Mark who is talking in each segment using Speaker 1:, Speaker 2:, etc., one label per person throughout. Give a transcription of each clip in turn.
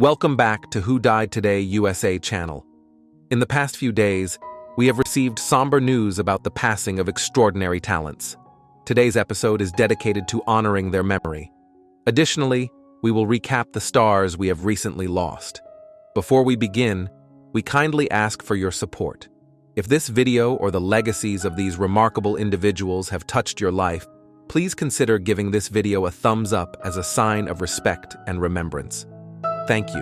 Speaker 1: Welcome back to Who Died Today USA channel. In the past few days, we have received somber news about the passing of extraordinary talents. Today's episode is dedicated to honoring their memory. Additionally, we will recap the stars we have recently lost. Before we begin, we kindly ask for your support. If this video or the legacies of these remarkable individuals have touched your life, please consider giving this video a thumbs up as a sign of respect and remembrance. Thank you.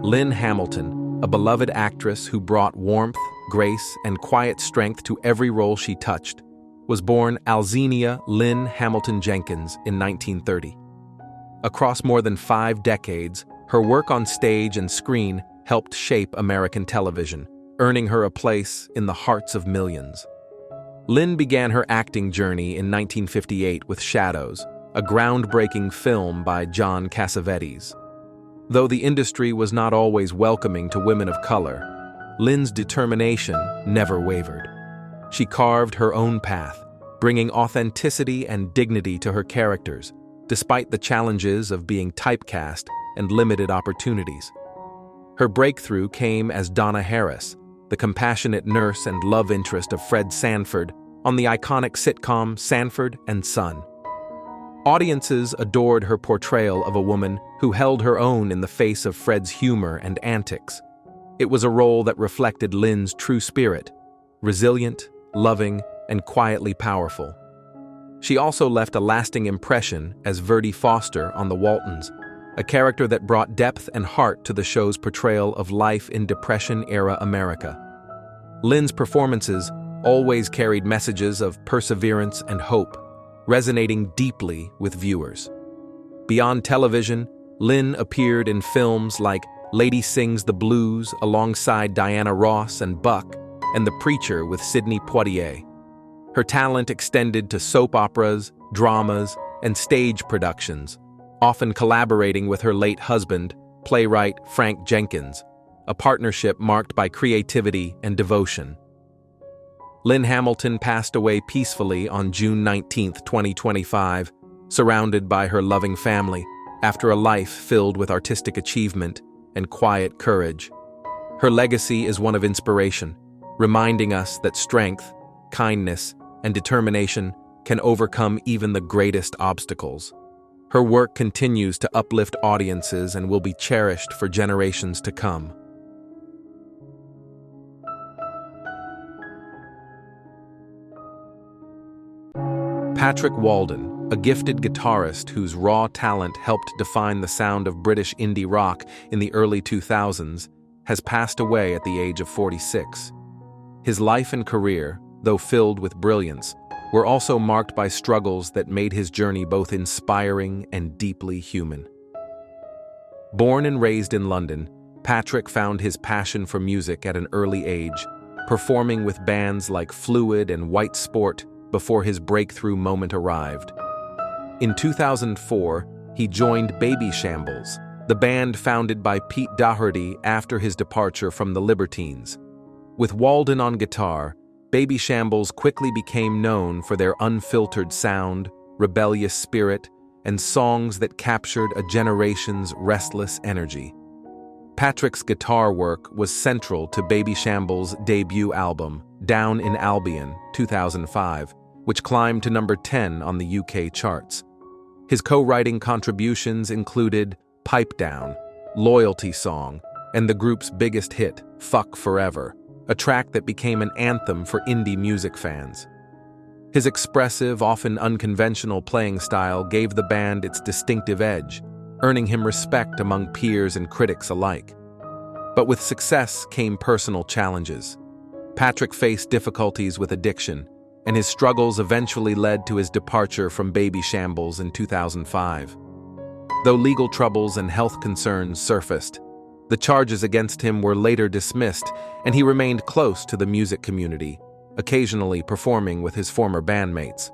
Speaker 1: Lynn Hamilton, a beloved actress who brought warmth, grace, and quiet strength to every role she touched, was born Alzenia Lynn Hamilton Jenkins in 1930. Across more than 5 decades, her work on stage and screen helped shape American television, earning her a place in the hearts of millions. Lynn began her acting journey in 1958 with Shadows, a groundbreaking film by John Cassavetes. Though the industry was not always welcoming to women of color, Lynn's determination never wavered. She carved her own path, bringing authenticity and dignity to her characters, despite the challenges of being typecast and limited opportunities. Her breakthrough came as Donna Harris, the compassionate nurse and love interest of Fred Sanford on the iconic sitcom Sanford and Son. Audiences adored her portrayal of a woman who held her own in the face of Fred's humor and antics. It was a role that reflected Lynn's true spirit, resilient, loving, and quietly powerful. She also left a lasting impression as Verdie Foster on The Waltons, a character that brought depth and heart to the show's portrayal of life in Depression-era America. Lynn's performances always carried messages of perseverance and hope, resonating deeply with viewers. Beyond television, Lynn appeared in films like Lady Sings the Blues alongside Diana Ross and Buck, and The Preacher with Sidney Poitier. Her talent extended to soap operas, dramas, and stage productions, often collaborating with her late husband, playwright Frank Jenkins, a partnership marked by creativity and devotion. Lynn Hamilton passed away peacefully on June 19, 2025, surrounded by her loving family, after a life filled with artistic achievement and quiet courage. Her legacy is one of inspiration, reminding us that strength, kindness, and determination can overcome even the greatest obstacles. Her work continues to uplift audiences and will be cherished for generations to come. Patrick Walden, a gifted guitarist whose raw talent helped define the sound of British indie rock in the early 2000s, has passed away at the age of 46. His life and career, though filled with brilliance, were also marked by struggles that made his journey both inspiring and deeply human. Born and raised in London, Patrick found his passion for music at an early age, performing with bands like Fluid and White Sport before his breakthrough moment arrived. In 2004, he joined Babyshambles, the band founded by Pete Doherty after his departure from the Libertines. With Walden on guitar, Babyshambles quickly became known for their unfiltered sound, rebellious spirit, and songs that captured a generation's restless energy. Patrick's guitar work was central to Babyshambles' debut album, Down in Albion, 2005, which climbed to number 10 on the UK charts. His co-writing contributions included Pipe Down, Loyalty Song, and the group's biggest hit, Fuck Forever, a track that became an anthem for indie music fans. His expressive, often unconventional playing style gave the band its distinctive edge, earning him respect among peers and critics alike. But with success came personal challenges. Patrick faced difficulties with addiction, and his struggles eventually led to his departure from Babyshambles in 2005. Though legal troubles and health concerns surfaced, the charges against him were later dismissed, and he remained close to the music community, occasionally performing with his former bandmates.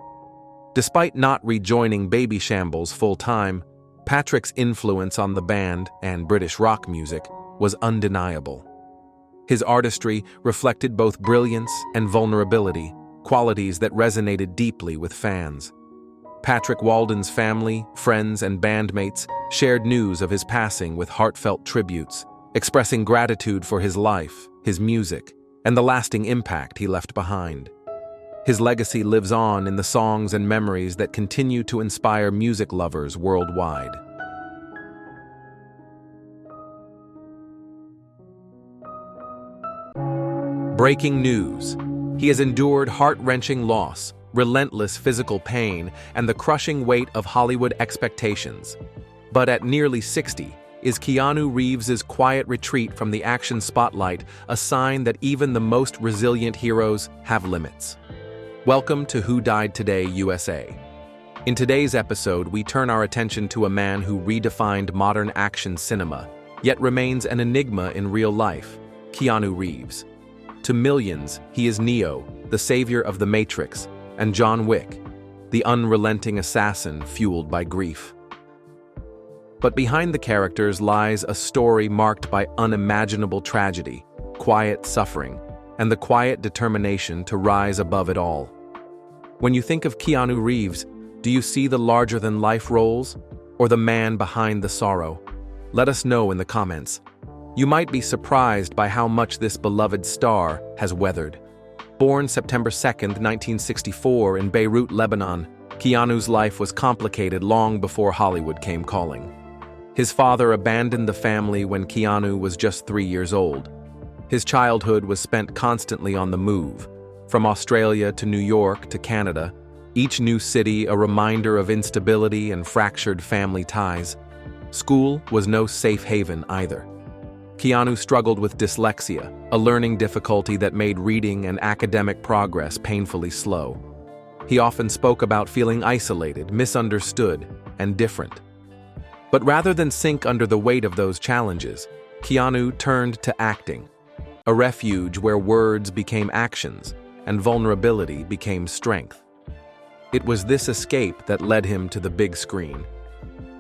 Speaker 1: Despite not rejoining Babyshambles full-time, Patrick's influence on the band and British rock music was undeniable. His artistry reflected both brilliance and vulnerability, qualities that resonated deeply with fans. Patrick Walden's family, friends, and bandmates shared news of his passing with heartfelt tributes, expressing gratitude for his life, his music, and the lasting impact he left behind. His legacy lives on in the songs and memories that continue to inspire music lovers worldwide. Breaking news. He has endured heart-wrenching loss, relentless physical pain, and the crushing weight of Hollywood expectations. But at nearly 60, is Keanu Reeves' quiet retreat from the action spotlight a sign that even the most resilient heroes have limits? Welcome to Who Died Today, USA. In today's episode, we turn our attention to a man who redefined modern action cinema, yet remains an enigma in real life, Keanu Reeves. To millions, he is Neo, the savior of the Matrix, and John Wick, the unrelenting assassin fueled by grief. But behind the characters lies a story marked by unimaginable tragedy, quiet suffering, and the quiet determination to rise above it all. When you think of Keanu Reeves, do you see the larger-than-life roles, or the man behind the sorrow? Let us know in the comments. You might be surprised by how much this beloved star has weathered. Born September 2, 1964 in Beirut, Lebanon, Keanu's life was complicated long before Hollywood came calling. His father abandoned the family when Keanu was just 3 years old. His childhood was spent constantly on the move, from Australia to New York to Canada, each new city a reminder of instability and fractured family ties. School was no safe haven either. Keanu struggled with dyslexia, a learning difficulty that made reading and academic progress painfully slow. He often spoke about feeling isolated, misunderstood, and different. But rather than sink under the weight of those challenges, Keanu turned to acting, a refuge where words became actions and vulnerability became strength. It was this escape that led him to the big screen.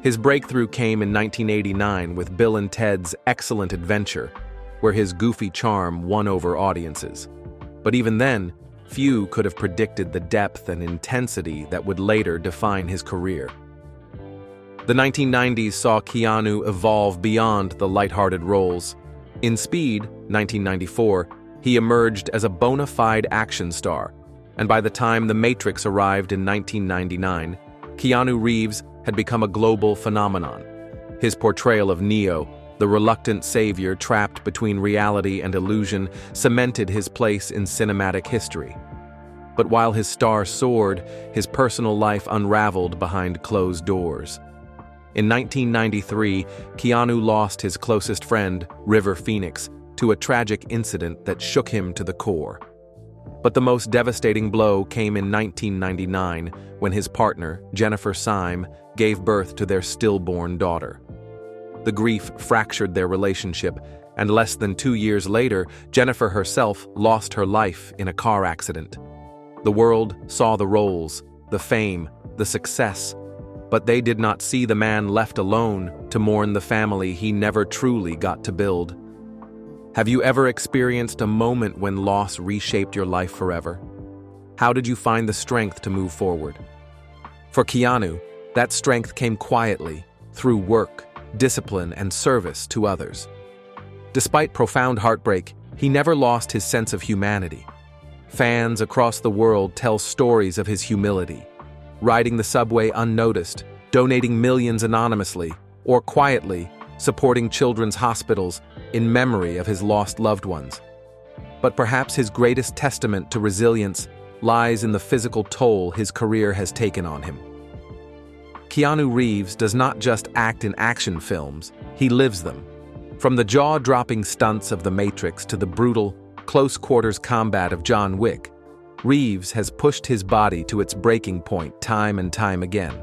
Speaker 1: His breakthrough came in 1989 with Bill and Ted's Excellent Adventure, where his goofy charm won over audiences. But even then, few could have predicted the depth and intensity that would later define his career. The 1990s saw Keanu evolve beyond the lighthearted roles. In Speed, 1994, he emerged as a bona fide action star, and by the time The Matrix arrived in 1999, Keanu Reeves had become a global phenomenon. His portrayal of Neo, the reluctant savior trapped between reality and illusion, cemented his place in cinematic history. But while his star soared, his personal life unraveled behind closed doors. In 1993, Keanu lost his closest friend, River Phoenix, to a tragic incident that shook him to the core. But the most devastating blow came in 1999 when his partner, Jennifer Syme, gave birth to their stillborn daughter. The grief fractured their relationship, and less than 2 years later, Jennifer herself lost her life in a car accident. The world saw the roles, the fame, the success, but they did not see the man left alone to mourn the family he never truly got to build. Have you ever experienced a moment when loss reshaped your life forever? How did you find the strength to move forward? For Keanu, that strength came quietly, through work, discipline, and service to others. Despite profound heartbreak, he never lost his sense of humanity. Fans across the world tell stories of his humility, riding the subway unnoticed, donating millions anonymously, or quietly supporting children's hospitals in memory of his lost loved ones. But perhaps his greatest testament to resilience lies in the physical toll his career has taken on him. Keanu Reeves does not just act in action films, he lives them. From the jaw-dropping stunts of The Matrix to the brutal, close-quarters combat of John Wick, Reeves has pushed his body to its breaking point time and time again.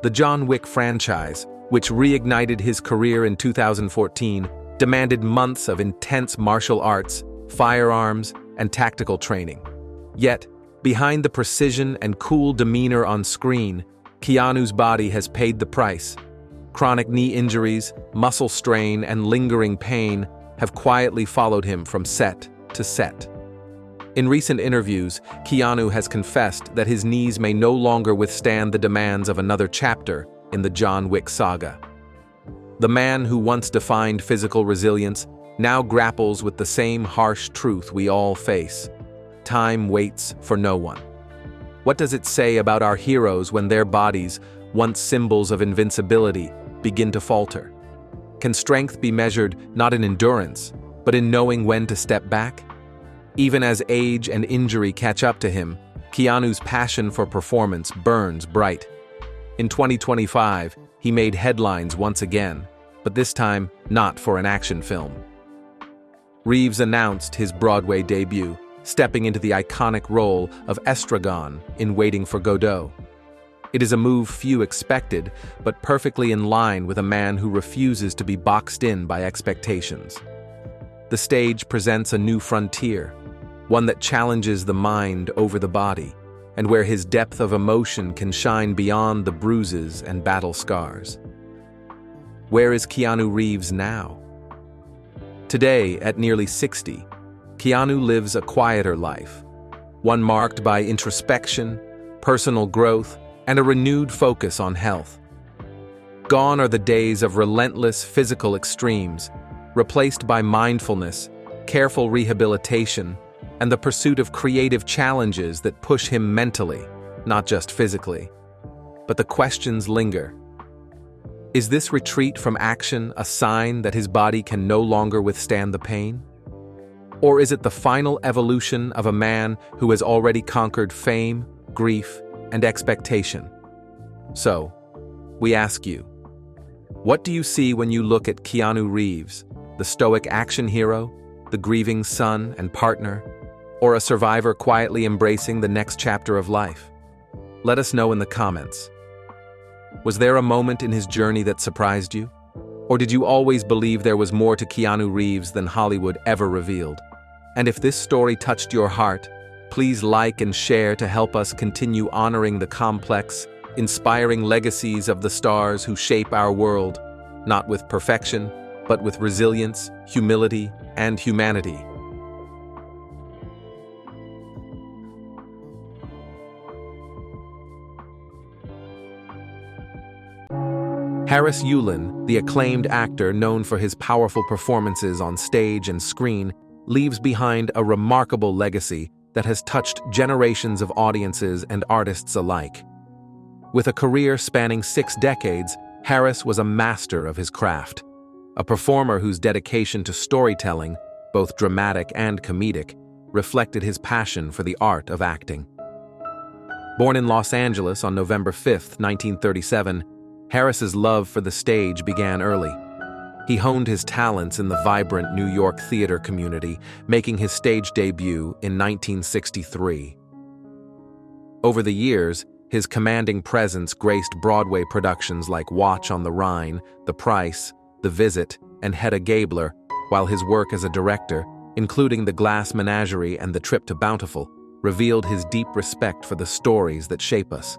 Speaker 1: The John Wick franchise, which reignited his career in 2014, demanded months of intense martial arts, firearms, and tactical training. Yet, behind the precision and cool demeanor on screen, Keanu's body has paid the price. Chronic knee injuries, muscle strain, and lingering pain have quietly followed him from set to set. In recent interviews, Keanu has confessed that his knees may no longer withstand the demands of another chapter in the John Wick saga. The man who once defined physical resilience now grapples with the same harsh truth we all face. Time waits for no one. What does it say about our heroes when their bodies, once symbols of invincibility, begin to falter? Can strength be measured not in endurance, but in knowing when to step back? Even as age and injury catch up to him, Keanu's passion for performance burns bright. In 2025, he made headlines once again, but this time not for an action film. Reeves announced his Broadway debut, stepping into the iconic role of Estragon in Waiting for Godot. It is a move few expected, but perfectly in line with a man who refuses to be boxed in by expectations. The stage presents a new frontier, one that challenges the mind over the body, and where his depth of emotion can shine beyond the bruises and battle scars. Where is Keanu Reeves now? Today, at nearly 60, Keanu lives a quieter life, one marked by introspection, personal growth, and a renewed focus on health. Gone are the days of relentless physical extremes, replaced by mindfulness, careful rehabilitation, and the pursuit of creative challenges that push him mentally, not just physically. But the questions linger. Is this retreat from action a sign that his body can no longer withstand the pain? Or is it the final evolution of a man who has already conquered fame, grief, and expectation? So, we ask you, what do you see when you look at Keanu Reeves, the stoic action hero, the grieving son and partner, or a survivor quietly embracing the next chapter of life? Let us know in the comments. Was there a moment in his journey that surprised you? Or did you always believe there was more to Keanu Reeves than Hollywood ever revealed? And if this story touched your heart, please like and share to help us continue honoring the complex, inspiring legacies of the stars who shape our world, not with perfection, but with resilience, humility, and humanity. Harris Yulin, the acclaimed actor known for his powerful performances on stage and screen, leaves behind a remarkable legacy that has touched generations of audiences and artists alike. With a career spanning 6 decades, Harris was a master of his craft, a performer whose dedication to storytelling, both dramatic and comedic, reflected his passion for the art of acting. Born in Los Angeles on November 5, 1937, Harris's love for the stage began early. He honed his talents in the vibrant New York theater community, making his stage debut in 1963. Over the years, his commanding presence graced Broadway productions like Watch on the Rhine, The Price, The Visit, and Hedda Gabler, while his work as a director, including The Glass Menagerie and The Trip to Bountiful, revealed his deep respect for the stories that shape us.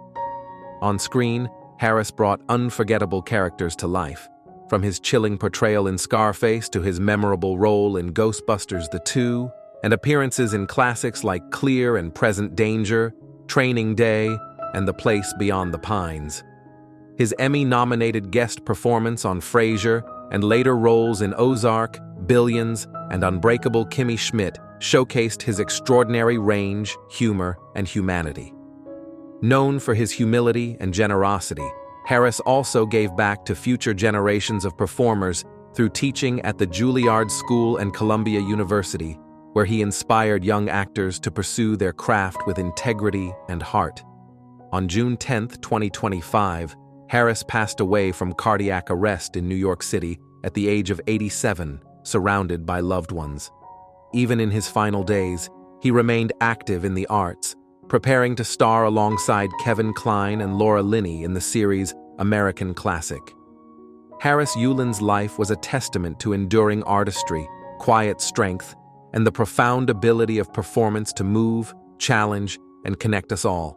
Speaker 1: On screen, Harris brought unforgettable characters to life, from his chilling portrayal in Scarface to his memorable role in Ghostbusters The 2, and appearances in classics like Clear and Present Danger, Training Day, and The Place Beyond the Pines. His Emmy-nominated guest performance on Frasier and later roles in Ozark, Billions, and Unbreakable Kimmy Schmidt showcased his extraordinary range, humor, and humanity. Known for his humility and generosity, Harris also gave back to future generations of performers through teaching at the Juilliard School and Columbia University, where he inspired young actors to pursue their craft with integrity and heart. On June 10, 2025, Harris passed away from cardiac arrest in New York City at the age of 87, surrounded by loved ones. Even in his final days, he remained active in the arts, preparing to star alongside Kevin Kline and Laura Linney in the series American Classic. Harris Yulin's life was a testament to enduring artistry, quiet strength, and the profound ability of performance to move, challenge, and connect us all.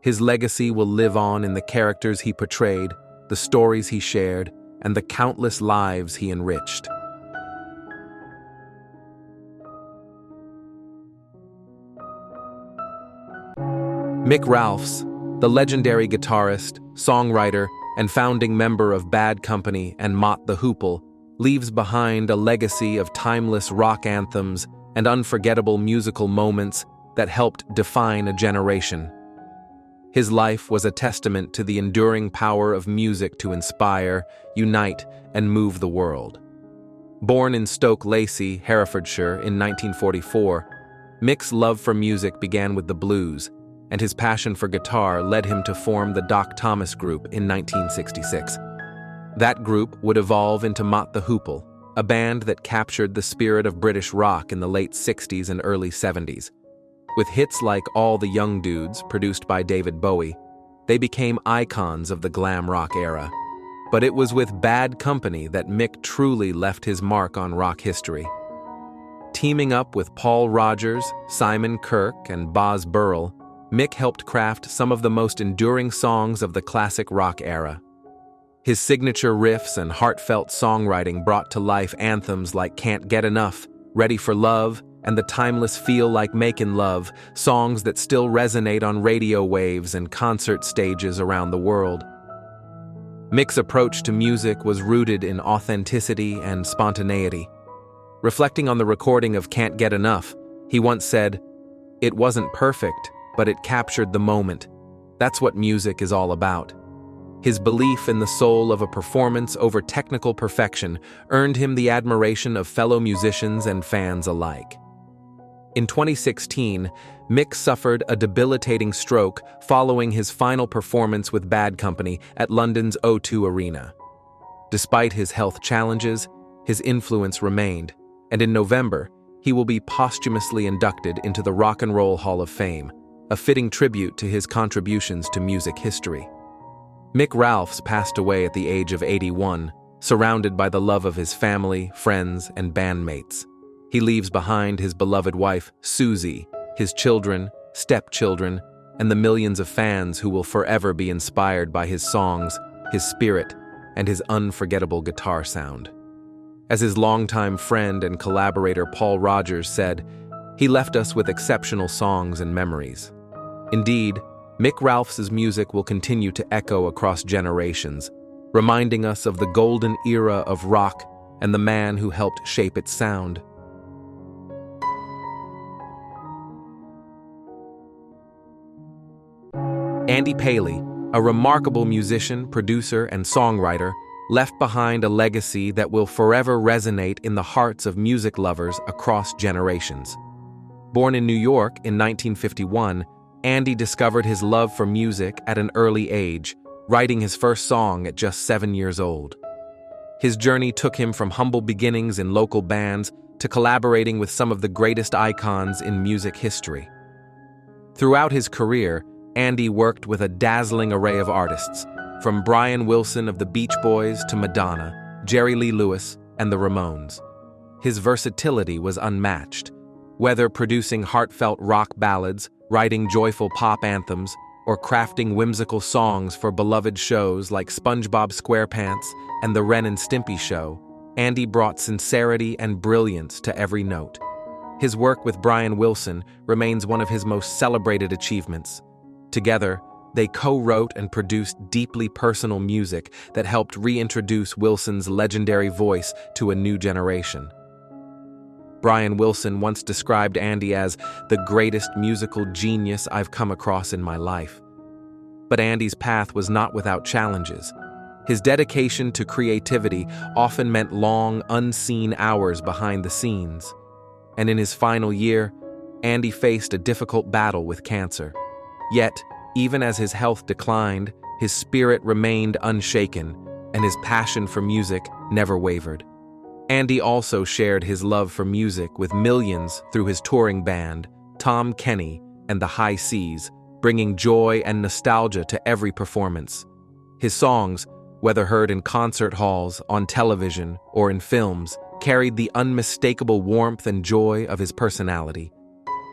Speaker 1: His legacy will live on in the characters he portrayed, the stories he shared, and the countless lives he enriched. Mick Ralphs, the legendary guitarist, songwriter, and founding member of Bad Company and Mott the Hoople, leaves behind a legacy of timeless rock anthems and unforgettable musical moments that helped define a generation. His life was a testament to the enduring power of music to inspire, unite, and move the world. Born in Stoke Lacey, Herefordshire in 1944, Mick's love for music began with the blues, and his passion for guitar led him to form the Doc Thomas Group in 1966. That group would evolve into Mott the Hoople, a band that captured the spirit of British rock in the late 60s and early 70s. With hits like All the Young Dudes, produced by David Bowie, they became icons of the glam rock era. But it was with Bad Company that Mick truly left his mark on rock history. Teaming up with Paul Rodgers, Simon Kirke, and Boz Burrell, Mick helped craft some of the most enduring songs of the classic rock era. His signature riffs and heartfelt songwriting brought to life anthems like Can't Get Enough, Ready for Love, and the timeless Feel Like Makin' Love, songs that still resonate on radio waves and concert stages around the world. Mick's approach to music was rooted in authenticity and spontaneity. Reflecting on the recording of Can't Get Enough, he once said, "It wasn't perfect, but it captured the moment. That's what music is all about." His belief in the soul of a performance over technical perfection earned him the admiration of fellow musicians and fans alike. In 2016, Mick suffered a debilitating stroke following his final performance with Bad Company at London's O2 Arena. Despite his health challenges, his influence remained, and in November, he will be posthumously inducted into the Rock and Roll Hall of Fame, a fitting tribute to his contributions to music history. Mick Ralphs passed away at the age of 81, surrounded by the love of his family, friends, and bandmates. He leaves behind his beloved wife, Susie, his children, stepchildren, and the millions of fans who will forever be inspired by his songs, his spirit, and his unforgettable guitar sound. As his longtime friend and collaborator Paul Rodgers said, he left us with exceptional songs and memories. Indeed, Mick Ralphs' music will continue to echo across generations, reminding us of the golden era of rock and the man who helped shape its sound. Andy Paley, a remarkable musician, producer, and songwriter, left behind a legacy that will forever resonate in the hearts of music lovers across generations. Born in New York in 1951, Andy discovered his love for music at an early age, writing his first song at just 7 years old. His journey took him from humble beginnings in local bands to collaborating with some of the greatest icons in music history. Throughout his career, Andy worked with a dazzling array of artists, from Brian Wilson of the Beach Boys to Madonna, Jerry Lee Lewis, and the Ramones. His versatility was unmatched. Whether producing heartfelt rock ballads, writing joyful pop anthems, or crafting whimsical songs for beloved shows like SpongeBob SquarePants and The Ren and Stimpy Show, Andy brought sincerity and brilliance to every note. His work with Brian Wilson remains one of his most celebrated achievements. Together, they co-wrote and produced deeply personal music that helped reintroduce Wilson's legendary voice to a new generation. Brian Wilson once described Andy as the greatest musical genius I've come across in my life. But Andy's path was not without challenges. His dedication to creativity often meant long, unseen hours behind the scenes. And in his final year, Andy faced a difficult battle with cancer. Yet, even as his health declined, his spirit remained unshaken, and his passion for music never wavered. Andy also shared his love for music with millions through his touring band, Tom Kenny and the High Seas, bringing joy and nostalgia to every performance. His songs, whether heard in concert halls, on television, or in films, carried the unmistakable warmth and joy of his personality.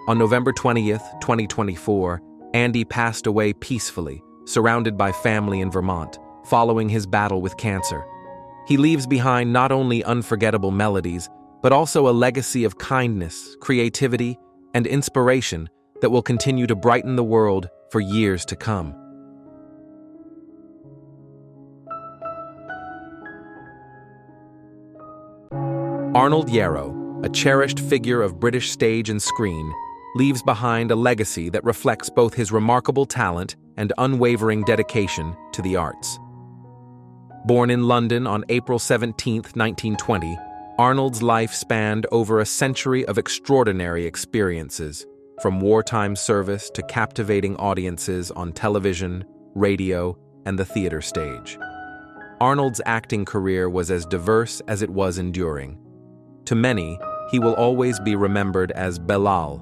Speaker 1: On November 20th, 2024, Andy passed away peacefully, surrounded by family in Vermont, following his battle with cancer. He leaves behind not only unforgettable melodies, but also a legacy of kindness, creativity, and inspiration that will continue to brighten the world for years to come. Arnold Yarrow, a cherished figure of British stage and screen, leaves behind a legacy that reflects both his remarkable talent and unwavering dedication to the arts. Born in London on April 17, 1920, Arnold's life spanned over a century of extraordinary experiences, from wartime service to captivating audiences on television, radio, and the theater stage. Arnold's acting career was as diverse as it was enduring. To many, he will always be remembered as Salal,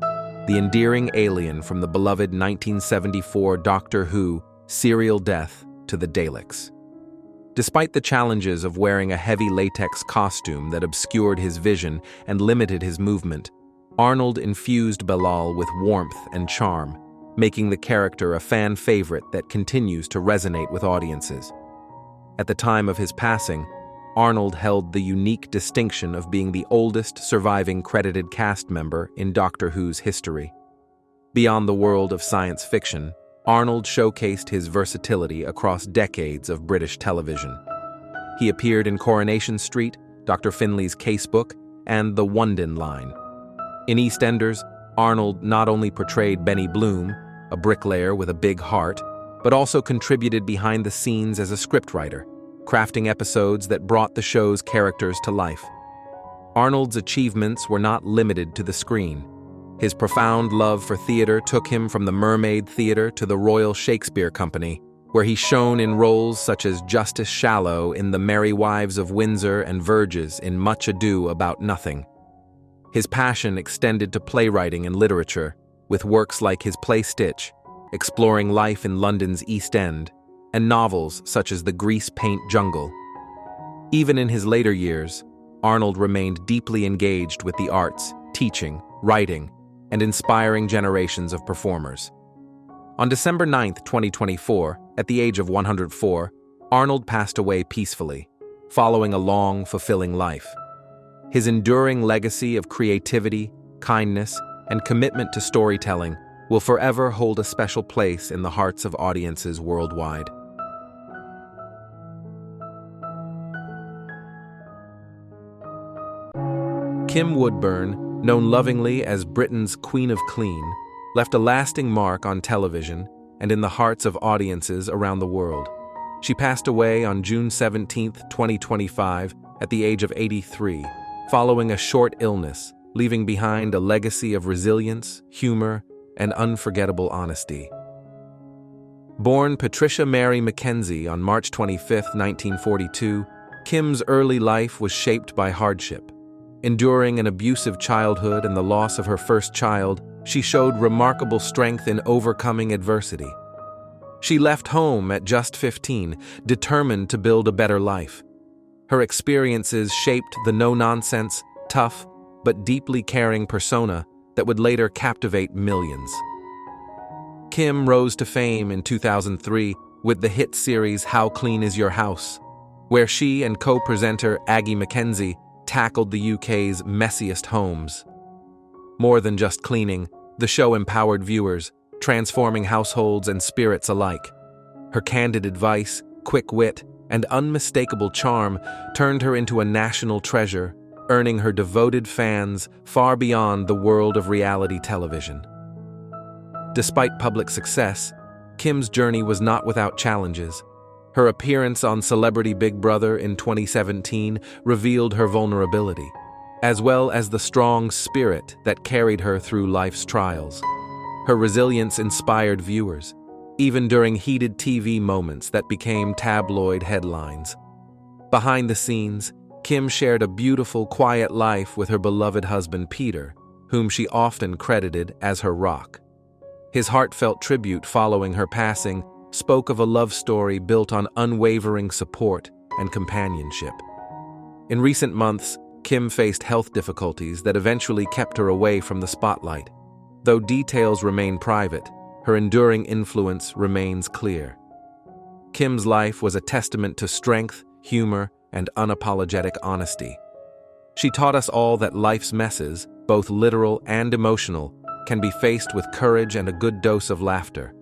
Speaker 1: the endearing alien from the beloved 1974 Doctor Who serial death to the Daleks. Despite the challenges of wearing a heavy latex costume that obscured his vision and limited his movement, Arnold infused Salal with warmth and charm, making the character a fan favorite that continues to resonate with audiences. At the time of his passing, Arnold held the unique distinction of being the oldest surviving credited cast member in Doctor Who's history. Beyond the world of science fiction, Arnold showcased his versatility across decades of British television. He appeared in Coronation Street, Dr. Finlay's Casebook, and The Walden line. In EastEnders, Arnold not only portrayed Benny Bloom, a bricklayer with a big heart, but also contributed behind the scenes as a scriptwriter, crafting episodes that brought the show's characters to life. Arnold's achievements were not limited to the screen. His profound love for theater took him from the Mermaid Theatre to the Royal Shakespeare Company, where he shone in roles such as Justice Shallow in The Merry Wives of Windsor and Verges in Much Ado About Nothing. His passion extended to playwriting and literature, with works like his play Stitch, exploring life in London's East End, and novels such as The Grease Paint Jungle. Even in his later years, Arnold remained deeply engaged with the arts, teaching, writing, and inspiring generations of performers. On December 9, 2024, at the age of 104, Arnold passed away peacefully, following a long, fulfilling life. His enduring legacy of creativity, kindness, and commitment to storytelling will forever hold a special place in the hearts of audiences worldwide. Kim Woodburn, known lovingly as Britain's Queen of Clean, left a lasting mark on television and in the hearts of audiences around the world. She passed away on June 17, 2025, at the age of 83, following a short illness, leaving behind a legacy of resilience, humor, and unforgettable honesty. Born Patricia Mary Mackenzie on March 25, 1942, Kim's early life was shaped by hardship. Enduring an abusive childhood and the loss of her first child, she showed remarkable strength in overcoming adversity. She left home at just 15, determined to build a better life. Her experiences shaped the no-nonsense, tough, but deeply caring persona that would later captivate millions. Kim rose to fame in 2003 with the hit series How Clean Is Your House?, where she and co-presenter Aggie Mackenzie tackled the UK's messiest homes. More than just cleaning, the show empowered viewers, transforming households and spirits alike. Her candid advice, quick wit, and unmistakable charm turned her into a national treasure, earning her devoted fans far beyond the world of reality television. Despite public success, Kim's journey was not without challenges. Her appearance on Celebrity Big Brother in 2017 revealed her vulnerability, as well as the strong spirit that carried her through life's trials. Her resilience inspired viewers, even during heated TV moments that became tabloid headlines. Behind the scenes, Kim shared a beautiful, quiet life with her beloved husband Peter, whom she often credited as her rock. His heartfelt tribute following her passing spoke of a love story built on unwavering support and companionship. In recent months, Kim faced health difficulties that eventually kept her away from the spotlight. Though details remain private, her enduring influence remains clear. Kim's life was a testament to strength, humor, and unapologetic honesty. She taught us all that life's messes, both literal and emotional, can be faced with courage and a good dose of laughter.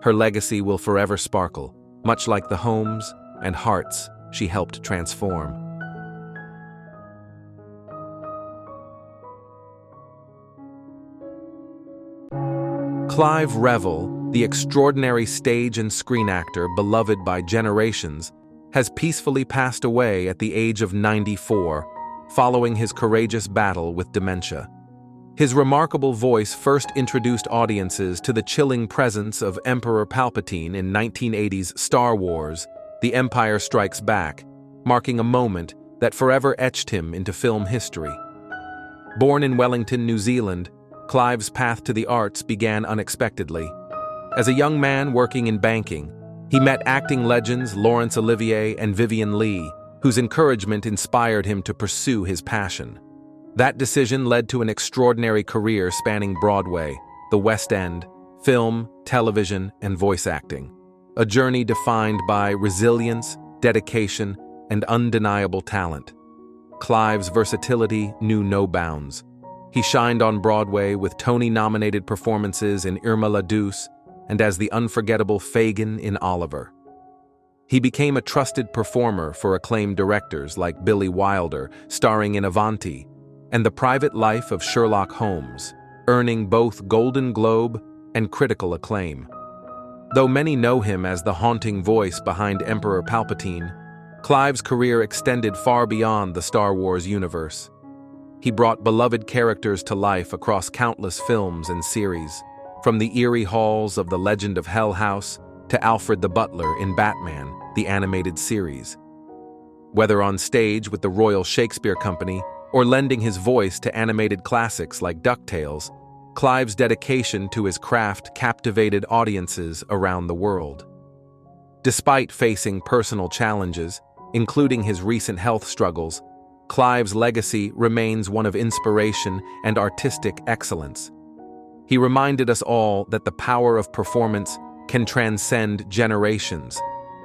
Speaker 1: Her legacy will forever sparkle, much like the homes and hearts she helped transform. Clive Revel, the extraordinary stage and screen actor beloved by generations, has peacefully passed away at the age of 94, following his courageous battle with dementia. His remarkable voice first introduced audiences to the chilling presence of Emperor Palpatine in 1980's Star Wars: The Empire Strikes Back, marking a moment that forever etched him into film history. Born in Wellington, New Zealand, Clive's path to the arts began unexpectedly. As a young man working in banking, he met acting legends Laurence Olivier and Vivien Leigh, whose encouragement inspired him to pursue his passion. That decision led to an extraordinary career spanning Broadway, the West End, film, television, and voice acting. A journey defined by resilience, dedication, and undeniable talent. Clive's versatility knew no bounds. He shined on Broadway with Tony-nominated performances in Irma la Douce and as the unforgettable Fagin in Oliver. He became a trusted performer for acclaimed directors like Billy Wilder, starring in Avanti, and The Private Life of Sherlock Holmes, earning both Golden Globe and critical acclaim. Though many know him as the haunting voice behind Emperor Palpatine, Clive's career extended far beyond the Star Wars universe. He brought beloved characters to life across countless films and series, from the eerie halls of the Legend of Hell House to Alfred the Butler in Batman, the animated series. Whether on stage with the Royal Shakespeare Company or lending his voice to animated classics like DuckTales, Clive's dedication to his craft captivated audiences around the world. Despite facing personal challenges, including his recent health struggles, Clive's legacy remains one of inspiration and artistic excellence. He reminded us all that the power of performance can transcend generations,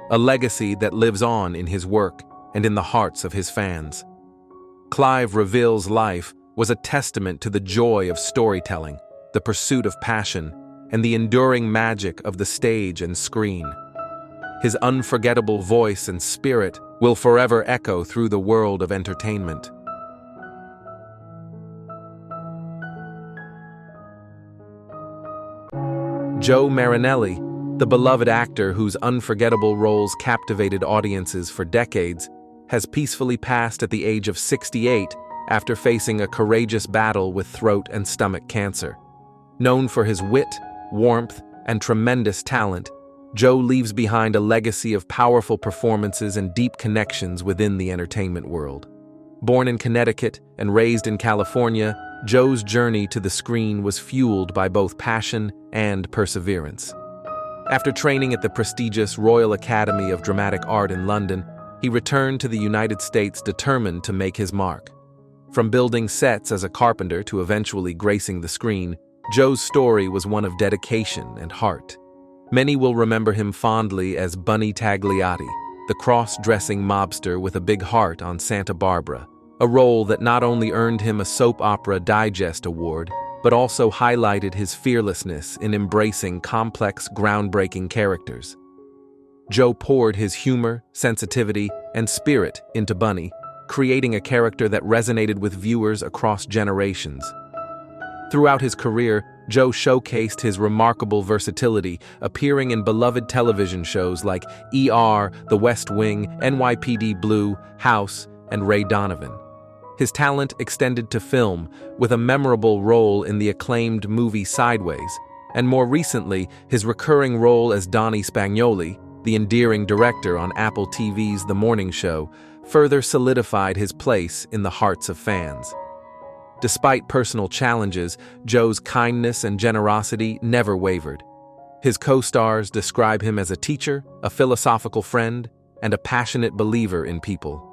Speaker 1: a legacy that lives on in his work and in the hearts of his fans. Clive Revill's life was a testament to the joy of storytelling, the pursuit of passion, and the enduring magic of the stage and screen. His unforgettable voice and spirit will forever echo through the world of entertainment. Joe Marinelli, the beloved actor whose unforgettable roles captivated audiences for decades, has peacefully passed at the age of 68 after facing a courageous battle with throat and stomach cancer. Known for his wit, warmth, and tremendous talent, Joe leaves behind a legacy of powerful performances and deep connections within the entertainment world. Born in Connecticut and raised in California, Joe's journey to the screen was fueled by both passion and perseverance. After training at the prestigious Royal Academy of Dramatic Art in London, he returned to the United States determined to make his mark. From building sets as a carpenter to eventually gracing the screen, Joe's story was one of dedication and heart. Many will remember him fondly as Bunny Tagliati, the cross-dressing mobster with a big heart on Santa Barbara, a role that not only earned him a Soap Opera Digest Award, but also highlighted his fearlessness in embracing complex, groundbreaking characters. Joe poured his humor, sensitivity, and spirit into Bunny, creating a character that resonated with viewers across generations. Throughout his career, Joe showcased his remarkable versatility, appearing in beloved television shows like ER, The West Wing, NYPD Blue, House, and Ray Donovan. His talent extended to film, with a memorable role in the acclaimed movie Sideways, and more recently, his recurring role as Donnie Spagnoli, the endearing director on Apple TV's The Morning Show, further solidified his place in the hearts of fans. Despite personal challenges, Joe's kindness and generosity never wavered. His co-stars describe him as a teacher, a philosophical friend, and a passionate believer in people.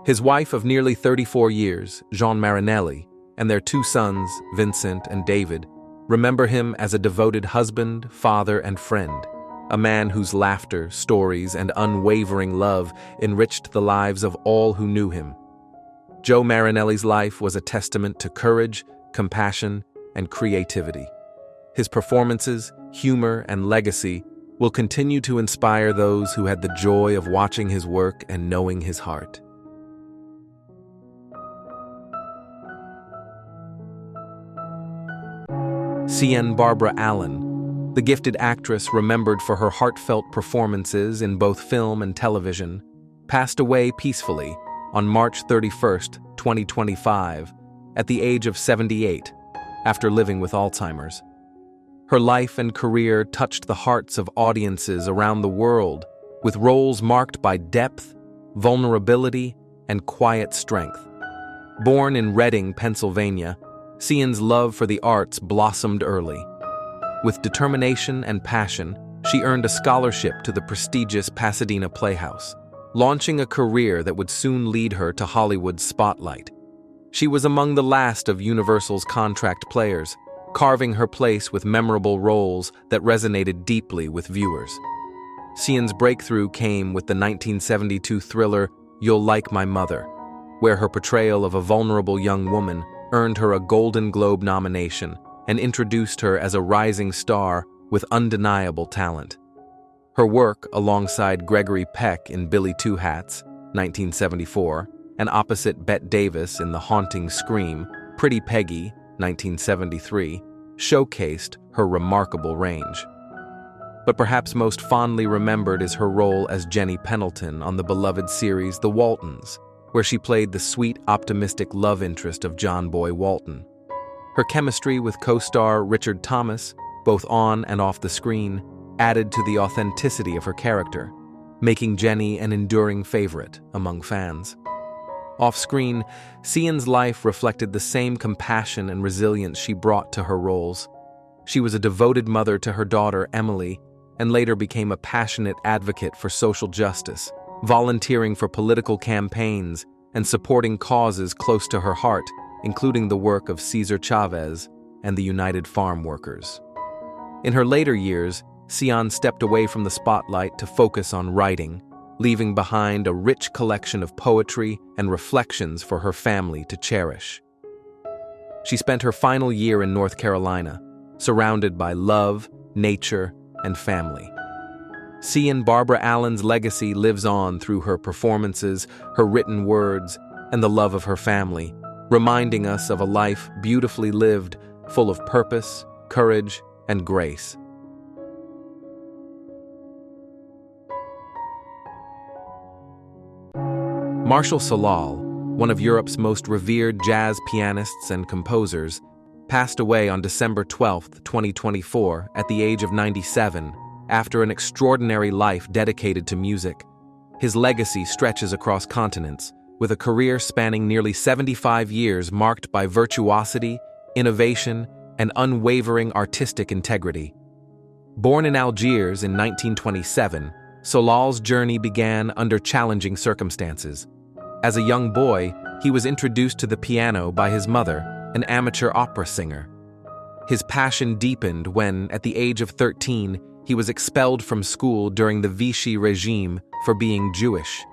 Speaker 1: His wife of nearly 34 years, Jean Marinelli, and their two sons, Vincent and David, remember him as a devoted husband, father, and friend, a man whose laughter, stories, and unwavering love enriched the lives of all who knew him. Joe Marinelli's life was a testament to courage, compassion, and creativity. His performances, humor, and legacy will continue to inspire those who had the joy of watching his work and knowing his heart. C.N. Barbara Allen, the gifted actress remembered for her heartfelt performances in both film and television, passed away peacefully on March 31, 2025, at the age of 78, after living with Alzheimer's. Her life and career touched the hearts of audiences around the world with roles marked by depth, vulnerability, and quiet strength. Born in Reading, Pennsylvania, Cian's love for the arts blossomed early. With determination and passion, she earned a scholarship to the prestigious Pasadena Playhouse, launching a career that would soon lead her to Hollywood's spotlight. She was among the last of Universal's contract players, carving her place with memorable roles that resonated deeply with viewers. Cian's breakthrough came with the 1972 thriller You'll Like My Mother, where her portrayal of a vulnerable young woman earned her a Golden Globe nomination and introduced her as a rising star with undeniable talent. Her work alongside Gregory Peck in Billy Two Hats, 1974, and opposite Bette Davis in the haunting Scream, Pretty Peggy, 1973, showcased her remarkable range. But perhaps most fondly remembered is her role as Jenny Pendleton on the beloved series The Waltons, where she played the sweet, optimistic love interest of John Boy Walton. Her chemistry with co-star Richard Thomas, both on and off the screen, added to the authenticity of her character, making Jenny an enduring favorite among fans. Off-screen, Cian's life reflected the same compassion and resilience she brought to her roles. She was a devoted mother to her daughter, Emily, and later became a passionate advocate for social justice, volunteering for political campaigns and supporting causes close to her heart, including the work of Cesar Chavez and the United Farm Workers. In her later years, Cian stepped away from the spotlight to focus on writing, leaving behind a rich collection of poetry and reflections for her family to cherish. She spent her final year in North Carolina, surrounded by love, nature, and family. C.N. Barbara Allen's legacy lives on through her performances, her written words, and the love of her family, reminding us of a life beautifully lived, full of purpose, courage, and grace. Marshall Salal, one of Europe's most revered jazz pianists and composers, passed away on December 12, 2024, at the age of 97, after an extraordinary life dedicated to music. His legacy stretches across continents, with a career spanning nearly 75 years marked by virtuosity, innovation, and unwavering artistic integrity. Born in Algiers in 1927, Salal's journey began under challenging circumstances. As a young boy, he was introduced to the piano by his mother, an amateur opera singer. His passion deepened when, at the age of 13, he was expelled from school during the Vichy regime for being Jewish.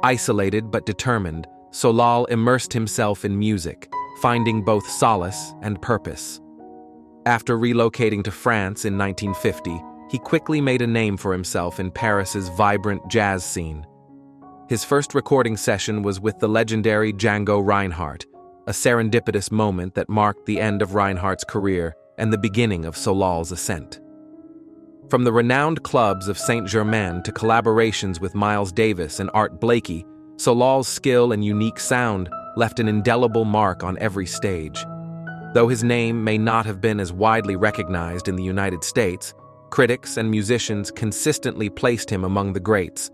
Speaker 1: Isolated but determined, Salal immersed himself in music, finding both solace and purpose. After relocating to France in 1950, he quickly made a name for himself in Paris's vibrant jazz scene. His first recording session was with the legendary Django Reinhardt, a serendipitous moment that marked the end of Reinhardt's career and the beginning of Salal's ascent. From the renowned clubs of Saint-Germain to collaborations with Miles Davis and Art Blakey, Salal's skill and unique sound left an indelible mark on every stage. Though his name may not have been as widely recognized in the United States, critics and musicians consistently placed him among the greats.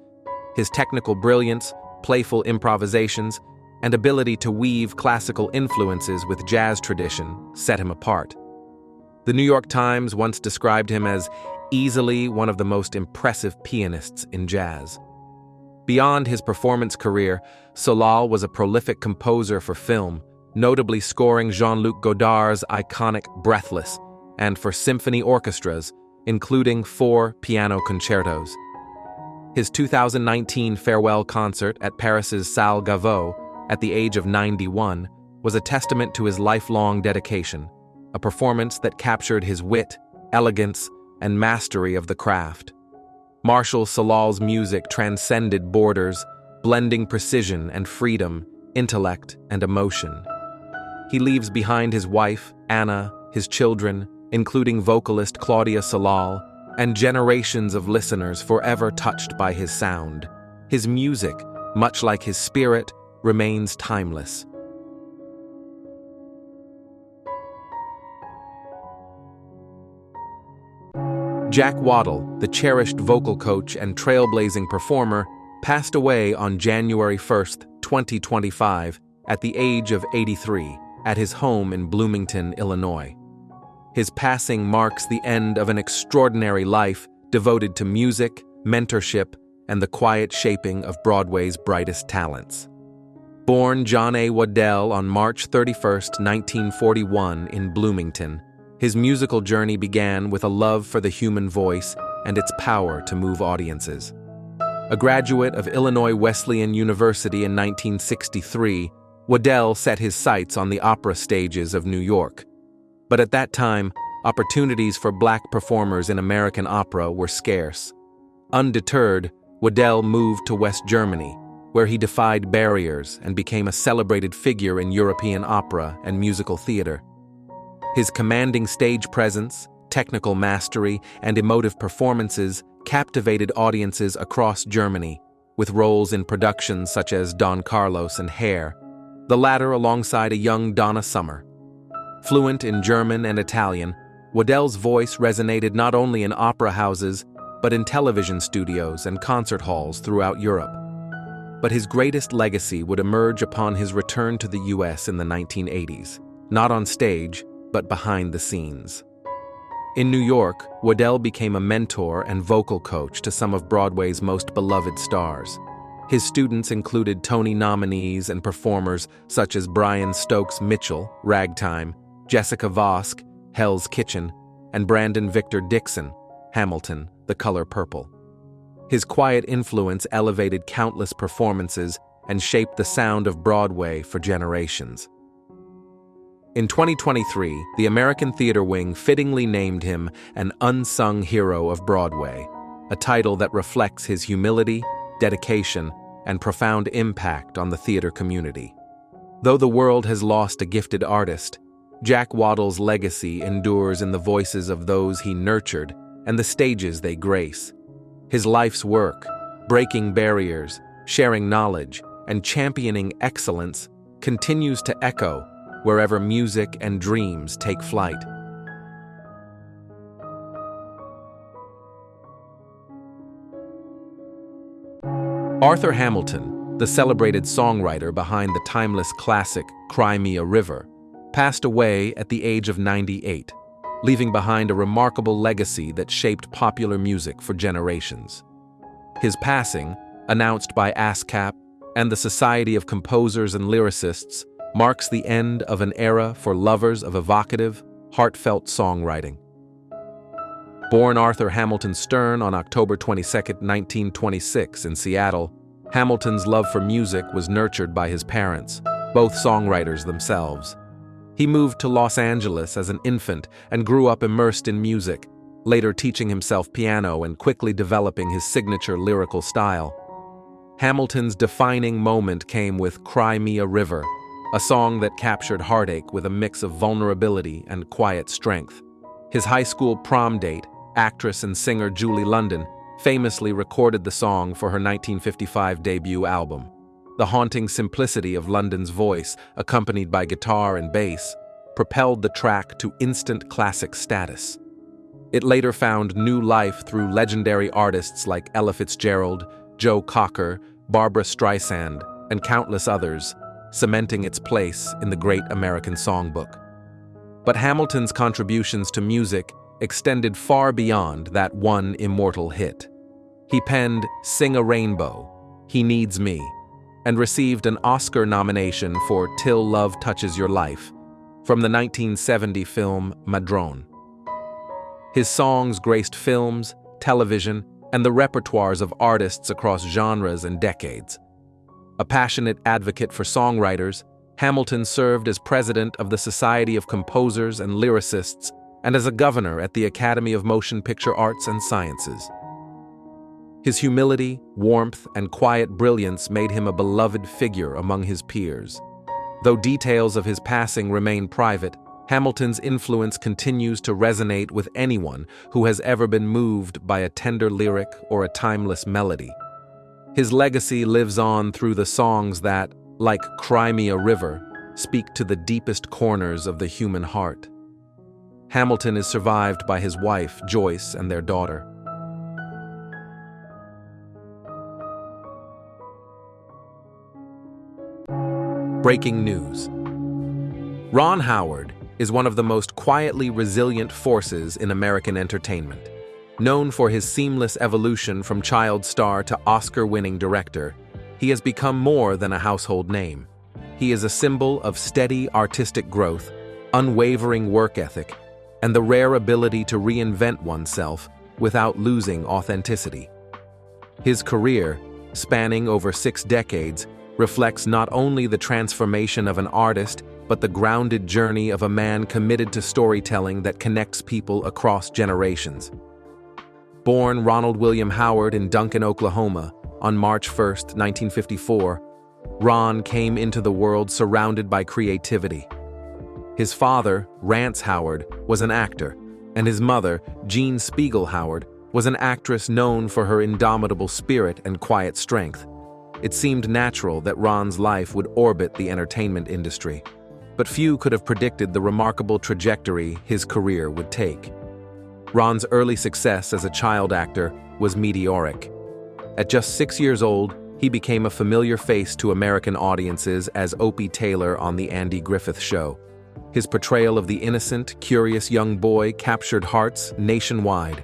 Speaker 1: His technical brilliance, playful improvisations, and ability to weave classical influences with jazz tradition set him apart. The New York Times once described him as easily one of the most impressive pianists in jazz. Beyond his performance career, Salal was a prolific composer for film, notably scoring Jean-Luc Godard's iconic Breathless, and for symphony orchestras, including 4 piano concertos. His 2019 farewell concert at Paris's Salle Gaveau, at the age of 91, was a testament to his lifelong dedication, a performance that captured his wit, elegance, and mastery of the craft. Marshall Salal's music transcended borders, blending precision and freedom, intellect and emotion. He leaves behind his wife, Anna, his children, including vocalist Claudia Salal, and generations of listeners forever touched by his sound. His music, much like his spirit, remains timeless. Jack Waddell, the cherished vocal coach and trailblazing performer, passed away on January 1, 2025, at the age of 83, at his home in Bloomington, Illinois. His passing marks the end of an extraordinary life devoted to music, mentorship, and the quiet shaping of Broadway's brightest talents. Born John A. Waddell on March 31, 1941, in Bloomington, his musical journey began with a love for the human voice and its power to move audiences. A graduate of Illinois Wesleyan University in 1963, Waddell set his sights on the opera stages of New York. But at that time, opportunities for black performers in American opera were scarce. Undeterred, Waddell moved to West Germany, where he defied barriers and became a celebrated figure in European opera and musical theater. His commanding stage presence, technical mastery, and emotive performances captivated audiences across Germany, with roles in productions such as Don Carlos and Hair, the latter alongside a young Donna Summer. Fluent in German and Italian, Waddell's voice resonated not only in opera houses, but in television studios and concert halls throughout Europe. But his greatest legacy would emerge upon his return to the U.S. in the 1980s, not on stage, but behind the scenes. In New York, Waddell became a mentor and vocal coach to some of Broadway's most beloved stars. His students included Tony nominees and performers such as Brian Stokes Mitchell, Ragtime, Jessica Vosk, Hell's Kitchen, and Brandon Victor Dixon, Hamilton, The Color Purple. His quiet influence elevated countless performances and shaped the sound of Broadway for generations. In 2023, the American Theater Wing fittingly named him an unsung hero of Broadway, a title that reflects his humility, dedication, and profound impact on the theater community. Though the world has lost a gifted artist, Jack Waddell's legacy endures in the voices of those he nurtured and the stages they grace. His life's work, breaking barriers, sharing knowledge, and championing excellence, continues to echo wherever music and dreams take flight. Arthur Hamilton, the celebrated songwriter behind the timeless classic Cry Me a River, passed away at the age of 98, leaving behind a remarkable legacy that shaped popular music for generations. His passing, announced by ASCAP and the Society of Composers and Lyricists, marks the end of an era for lovers of evocative, heartfelt songwriting. Born Arthur Hamilton Stern on October 22, 1926, in Seattle, Hamilton's love for music was nurtured by his parents, both songwriters themselves. He moved to Los Angeles as an infant and grew up immersed in music, later teaching himself piano and quickly developing his signature lyrical style. Hamilton's defining moment came with Cry Me a River, a song that captured heartache with a mix of vulnerability and quiet strength. His high school prom date, actress and singer Julie London, famously recorded the song for her 1955 debut album. The haunting simplicity of London's voice, accompanied by guitar and bass, propelled the track to instant classic status. It later found new life through legendary artists like Ella Fitzgerald, Joe Cocker, Barbra Streisand, and countless others, cementing its place in the great American songbook. But Hamilton's contributions to music extended far beyond that one immortal hit. He penned Sing a Rainbow, He Needs Me, and received an Oscar nomination for Till Love Touches Your Life from the 1970 film Madrone. His songs graced films, television, and the repertoires of artists across genres and decades. A passionate advocate for songwriters, Hamilton served as president of the Society of Composers and Lyricists and as a governor at the Academy of Motion Picture Arts and Sciences. His humility, warmth, and quiet brilliance made him a beloved figure among his peers. Though details of his passing remain private, Hamilton's influence continues to resonate with anyone who has ever been moved by a tender lyric or a timeless melody. His legacy lives on through the songs that, like Cry Me a River, speak to the deepest corners of the human heart. Hamilton is survived by his wife, Joyce, and their daughter. Breaking news. Ron Howard is one of the most quietly resilient forces in American entertainment. Known for his seamless evolution from child star to Oscar-winning director, he has become more than a household name. He is a symbol of steady artistic growth, unwavering work ethic, and the rare ability to reinvent oneself without losing authenticity. His career, spanning over 6 decades, reflects not only the transformation of an artist, but the grounded journey of a man committed to storytelling that connects people across generations. Born Ronald William Howard in Duncan, Oklahoma, on March 1, 1954, Ron came into the world surrounded by creativity. His father, Rance Howard, was an actor, and his mother, Jean Spiegel Howard, was an actress known for her indomitable spirit and quiet strength. It seemed natural that Ron's life would orbit the entertainment industry, but few could have predicted the remarkable trajectory his career would take. Ron's early success as a child actor was meteoric. At just 6 years old, he became a familiar face to American audiences as Opie Taylor on The Andy Griffith Show. His portrayal of the innocent, curious young boy captured hearts nationwide.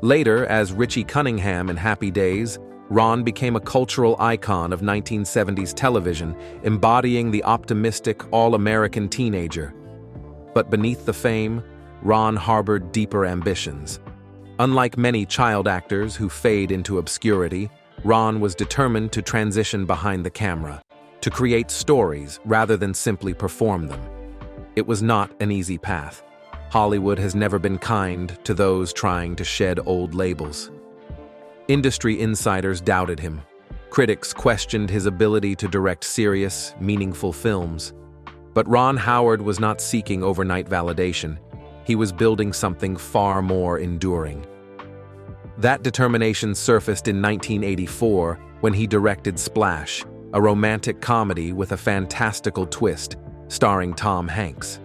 Speaker 1: Later, as Richie Cunningham in Happy Days, Ron became a cultural icon of 1970s television, embodying the optimistic, all-American teenager. But beneath the fame, Ron harbored deeper ambitions. Unlike many child actors who fade into obscurity, Ron was determined to transition behind the camera, to create stories rather than simply perform them. It was not an easy path. Hollywood has never been kind to those trying to shed old labels. Industry insiders doubted him. Critics questioned his ability to direct serious, meaningful films. But Ron Howard was not seeking overnight validation. He was building something far more enduring. That determination surfaced in 1984 when he directed Splash, a romantic comedy with a fantastical twist, starring Tom Hanks.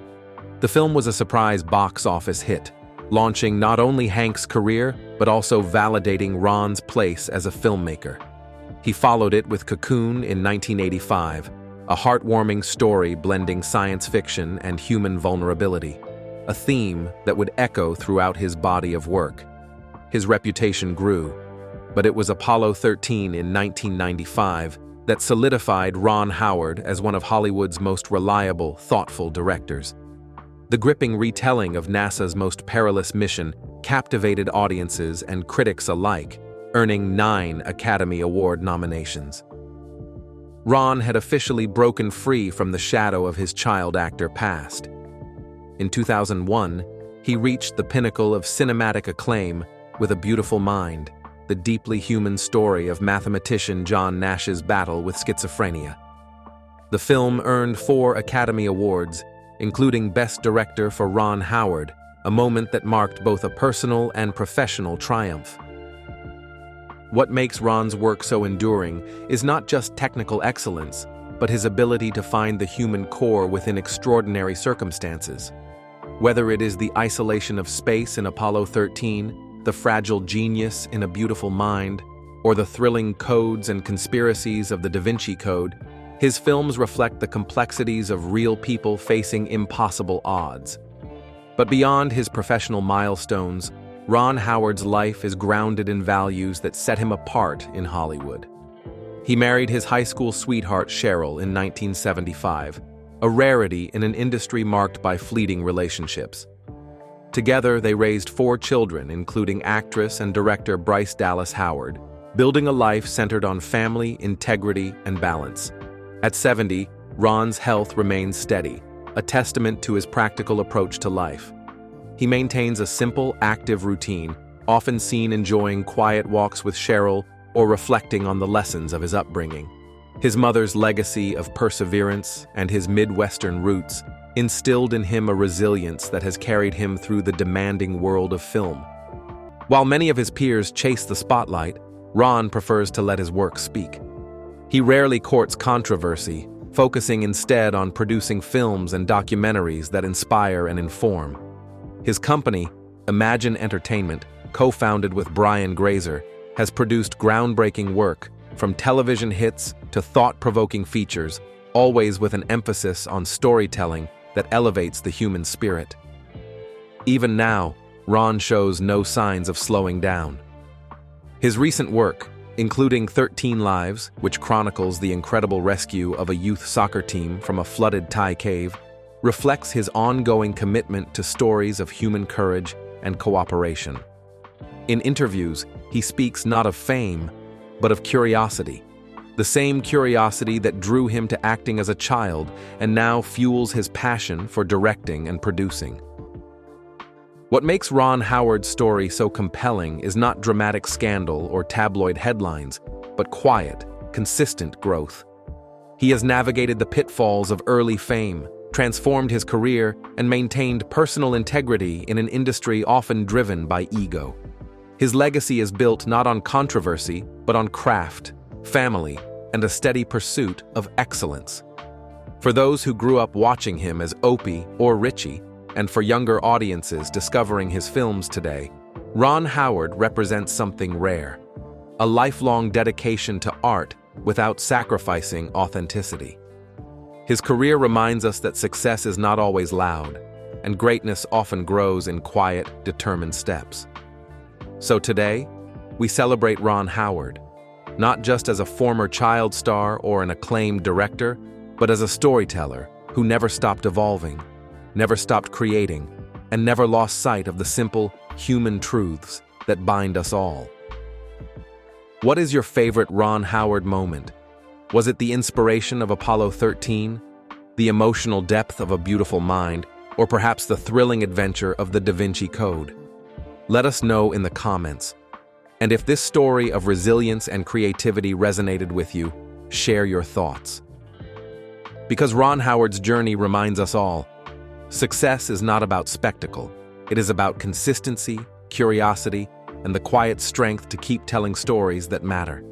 Speaker 1: The film was a surprise box office hit, launching not only Hanks' career, but also validating Ron's place as a filmmaker. He followed it with Cocoon in 1985, a heartwarming story blending science fiction and human vulnerability, a theme that would echo throughout his body of work. His reputation grew, but it was Apollo 13 in 1995 that solidified Ron Howard as one of Hollywood's most reliable, thoughtful directors. The gripping retelling of NASA's most perilous mission captivated audiences and critics alike, earning 9 Academy Award nominations. Ron had officially broken free from the shadow of his child actor past. In 2001, he reached the pinnacle of cinematic acclaim with A Beautiful Mind, the deeply human story of mathematician John Nash's battle with schizophrenia. The film earned 4 Academy Awards, including Best Director for Ron Howard, a moment that marked both a personal and professional triumph. What makes Ron's work so enduring is not just technical excellence, but his ability to find the human core within extraordinary circumstances. Whether it is the isolation of space in Apollo 13, the fragile genius in A Beautiful Mind, or the thrilling codes and conspiracies of the Da Vinci Code, his films reflect the complexities of real people facing impossible odds. But beyond his professional milestones, Ron Howard's life is grounded in values that set him apart in Hollywood. He married his high school sweetheart Cheryl in 1975, a rarity in an industry marked by fleeting relationships. Together, they raised 4 children, including actress and director Bryce Dallas Howard, building a life centered on family, integrity, and balance. At 70, Ron's health remains steady, a testament to his practical approach to life. He maintains a simple, active routine, often seen enjoying quiet walks with Cheryl or reflecting on the lessons of his upbringing. His mother's legacy of perseverance and his Midwestern roots instilled in him a resilience that has carried him through the demanding world of film. While many of his peers chase the spotlight, Ron prefers to let his work speak. He rarely courts controversy, focusing instead on producing films and documentaries that inspire and inform. His company, Imagine Entertainment, co-founded with Brian Grazer, has produced groundbreaking work, from television hits to thought-provoking features, always with an emphasis on storytelling that elevates the human spirit. Even now, Ron shows no signs of slowing down. His recent work, including 13 Lives, which chronicles the incredible rescue of a youth soccer team from a flooded Thai cave, reflects his ongoing commitment to stories of human courage and cooperation. In interviews, he speaks not of fame, but of curiosity. The same curiosity that drew him to acting as a child and now fuels his passion for directing and producing. What makes Ron Howard's story so compelling is not dramatic scandal or tabloid headlines, but quiet, consistent growth. He has navigated the pitfalls of early fame, transformed his career, and maintained personal integrity in an industry often driven by ego. His legacy is built not on controversy, but on craft, family, and a steady pursuit of excellence. For those who grew up watching him as Opie or Richie, and for younger audiences discovering his films today, Ron Howard represents something rare: a lifelong dedication to art without sacrificing authenticity. His career reminds us that success is not always loud, and greatness often grows in quiet, determined steps. So today, we celebrate Ron Howard, not just as a former child star or an acclaimed director, but as a storyteller who never stopped evolving, never stopped creating, and never lost sight of the simple, human truths that bind us all. What is your favorite Ron Howard moment? Was it the inspiration of Apollo 13, the emotional depth of A Beautiful Mind, or perhaps the thrilling adventure of the Da Vinci Code? Let us know in the comments. And if this story of resilience and creativity resonated with you, share your thoughts. Because Ron Howard's journey reminds us all, success is not about spectacle. It is about consistency, curiosity, and the quiet strength to keep telling stories that matter.